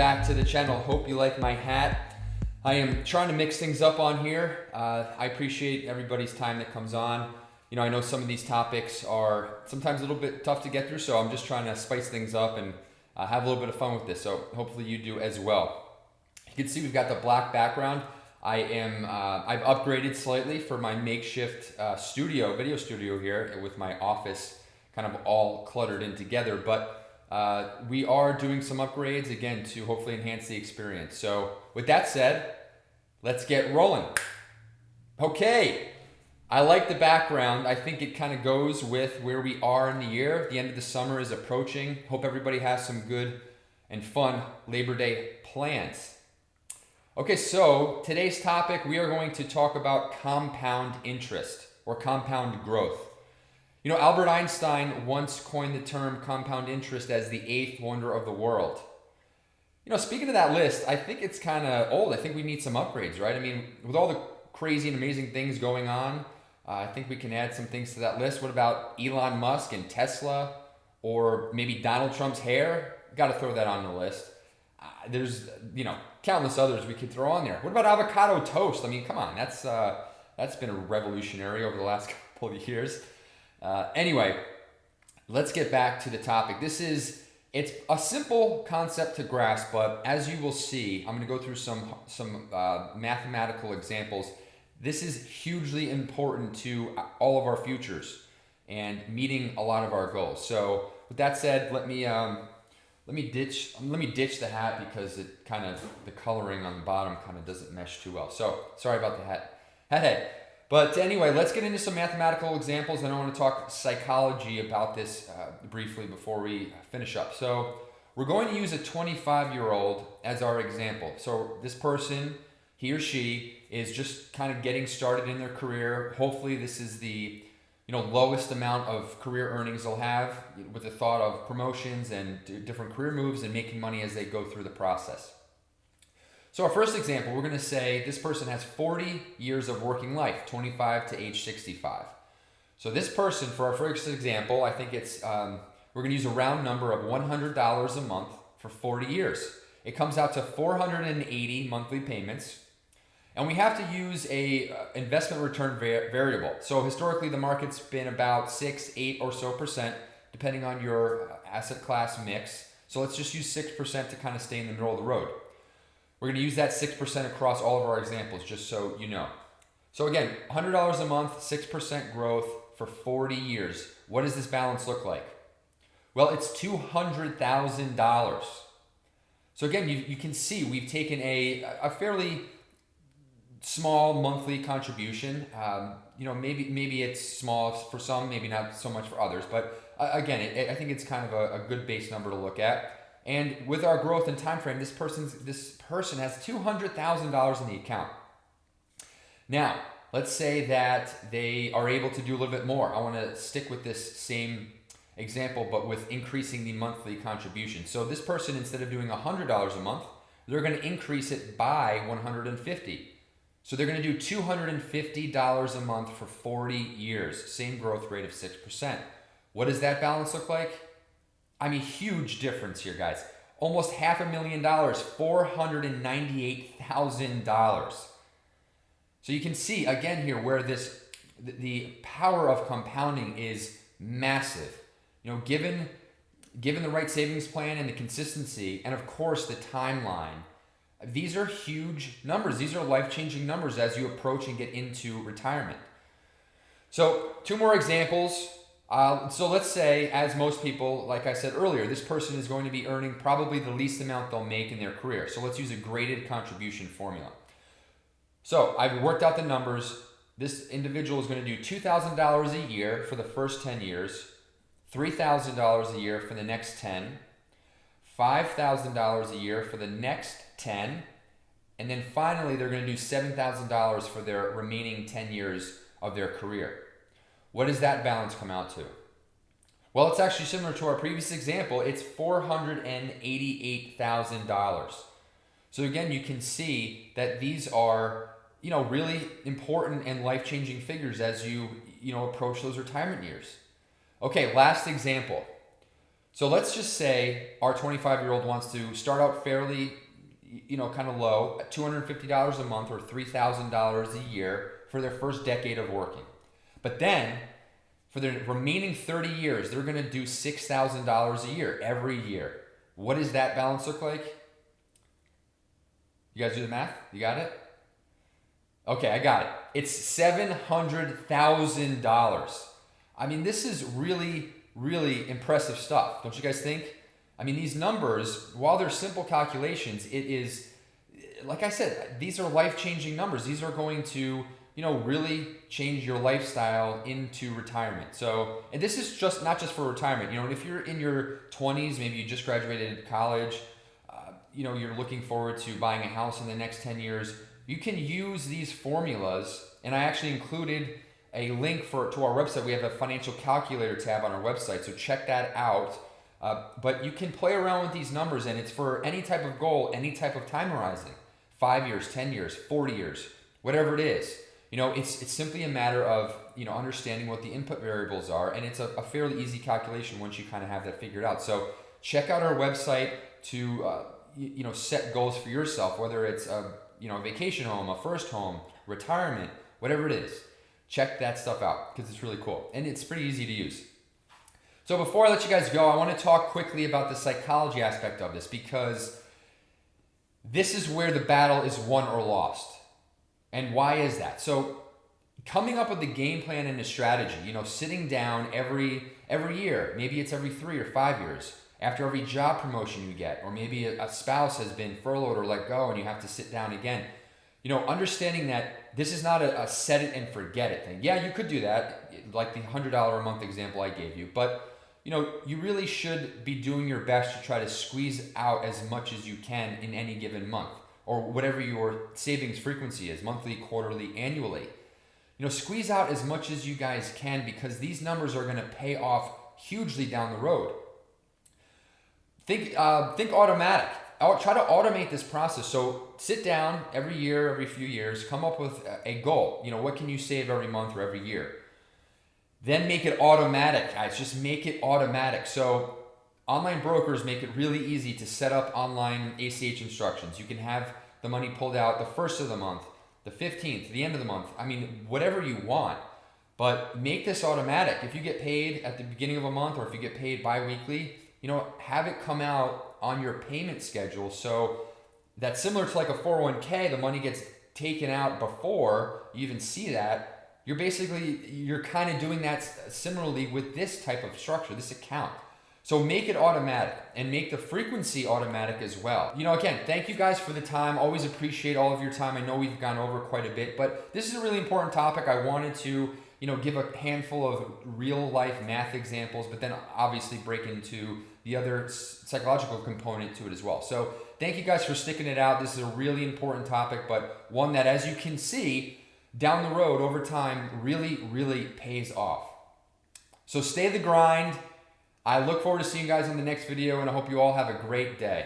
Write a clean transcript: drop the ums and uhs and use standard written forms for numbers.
back to the channel. Hope you like my hat. I am trying to mix things up on here. I appreciate everybody's time that comes on. You know, I know some of these topics are sometimes a little bit tough to get through, so I'm just trying to spice things up and have a little bit of fun with this. So hopefully you do as well. You can see we've got the black background. I've upgraded slightly for my makeshift video studio here with my office kind of all cluttered in together, but we are doing some upgrades again to hopefully enhance the experience. So with that said, let's get rolling. Okay, I like the background. I think it kind of goes with where we are in the year. The end of the summer is approaching. Hope everybody has some good and fun Labor Day plans. Okay, so today's topic, we are going to talk about compound interest or compound growth. You know, Albert Einstein once coined the term compound interest as the eighth wonder of the world. You know, speaking of that list, I think it's kind of old. I think we need some upgrades, right? I mean, with all the crazy and amazing things going on, I think we can add some things to that list. What about Elon Musk and Tesla, or maybe Donald Trump's hair? Got to throw that on the list. There's, you know, countless others we could throw on there. What about avocado toast? I mean, come on, that's been a revolutionary over the last couple of years. Anyway, let's get back to the topic. It's a simple concept to grasp, but as you will see, I'm going to go through some mathematical examples. This is hugely important to all of our futures and meeting a lot of our goals. So with that said, let me ditch the hat because the coloring on the bottom kind of doesn't mesh too well. So sorry about the hat head. But anyway, let's get into some mathematical examples, and I want to talk psychology about this briefly before we finish up. So we're going to use a 25-year-old as our example. So this person, he or she, is just kind of getting started in their career. Hopefully this is the lowest amount of career earnings they'll have, with the thought of promotions and different career moves and making money as they go through the process. So our first example, we're going to say this person has 40 years of working life, 25 to age 65. So this person, for our first example, I think we're going to use a round number of $100 a month for 40 years. It comes out to 480 monthly payments. And we have to use a investment return variable. So historically, the market's been about 6, 8 or so %, depending on your asset class mix. So let's just use 6% to kind of stay in the middle of the road. We're going to use that 6% across all of our examples, just so you know. So again, $100 a month, 6% growth for 40 years. What does this balance look like? Well, it's $200,000. So again, you can see we've taken a fairly small monthly contribution. Maybe it's small for some, maybe not so much for others. But again, I think it's kind of a good base number to look at. And with our growth and time frame, this person has $200,000 in the account. Now, let's say that they are able to do a little bit more. I want to stick with this same example, but with increasing the monthly contribution. So this person, instead of doing $100 a month, they're going to increase it by $150. So they're going to do $250 a month for 40 years. Same growth rate of 6%. What does that balance look like? I mean, huge difference here, guys. Almost $500,000, $498,000. So you can see again here where the power of compounding is massive. You know, given the right savings plan and the consistency, and of course the timeline, these are huge numbers. These are life-changing numbers as you approach and get into retirement. So 2 more examples. So let's say, as most people, like I said earlier, this person is going to be earning probably the least amount they'll make in their career. So let's use a graded contribution formula. So I've worked out the numbers. This individual is going to do $2,000 a year for the first 10 years, $3,000 a year for the next 10, $5,000 a year for the next 10, and then finally they're going to do $7,000 for their remaining 10 years of their career. What does that balance come out to? Well, it's actually similar to our previous example. It's $488,000. So again, you can see that these are, really important and life-changing figures as you approach those retirement years. Okay, last example. So let's just say our 25-year-old wants to start out fairly, kind of low, at $250 a month or $3,000 a year for their first decade of working. But then, for the remaining 30 years, they're going to do $6,000 a year every year. What does that balance look like? You guys do the math? You got it? Okay, I got it. It's $700,000. I mean, this is really, really impressive stuff. Don't you guys think? I mean, these numbers, while they're simple calculations, it is, like I said, these are life-changing numbers. These are going to, really change your lifestyle into retirement. So, and this is just not just for retirement. If you're in your 20s, maybe you just graduated college, you're looking forward to buying a house in the next 10 years, you can use these formulas, and I actually included a link to our website. We have a financial calculator tab on our website, so check that out. But you can play around with these numbers, and it's for any type of goal, any type of time horizon, 5 years, 10 years, 40 years, whatever it is. It's simply a matter of, understanding what the input variables are, and it's a fairly easy calculation once you kind of have that figured out. So check out our website to, set goals for yourself, whether it's a vacation home, a first home, retirement, whatever it is. Check that stuff out because it's really cool and it's pretty easy to use. So before I let you guys go, I want to talk quickly about the psychology aspect of this, because this is where the battle is won or lost. And why is that? So coming up with a game plan and a strategy, sitting down every year, maybe it's every 3 or 5 years, after every job promotion you get, or maybe a spouse has been furloughed or let go and you have to sit down again. Understanding that this is not a set it and forget it thing. Yeah, you could do that, like the $100 a month example I gave you, but you really should be doing your best to try to squeeze out as much as you can in any given month, or whatever your savings frequency is, monthly, quarterly, annually. Squeeze out as much as you guys can, because these numbers are going to pay off hugely down the road. Think automatic. Try to automate this process. So sit down every year, every few years, come up with a goal. What can you save every month or every year? Then make it automatic, guys. Just make it automatic. So online brokers make it really easy to set up online ACH instructions. You can have the money pulled out the first of the month, the 15th, the end of the month. I mean, whatever you want. But make this automatic. If you get paid at the beginning of a month, or if you get paid bi-weekly, have it come out on your payment schedule, so that's similar to like a 401k. The money gets taken out before you even see that. You're kind of doing that similarly with this type of structure, this account. So make it automatic and make the frequency automatic as well. Again, thank you guys for the time. Always appreciate all of your time. I know we've gone over quite a bit, but this is a really important topic. I wanted to, give a handful of real life math examples, but then obviously break into the other psychological component to it as well. So thank you guys for sticking it out. This is a really important topic, but one that, as you can see, down the road over time really, really pays off. So stay the grind. I look forward to seeing you guys in the next video, and I hope you all have a great day.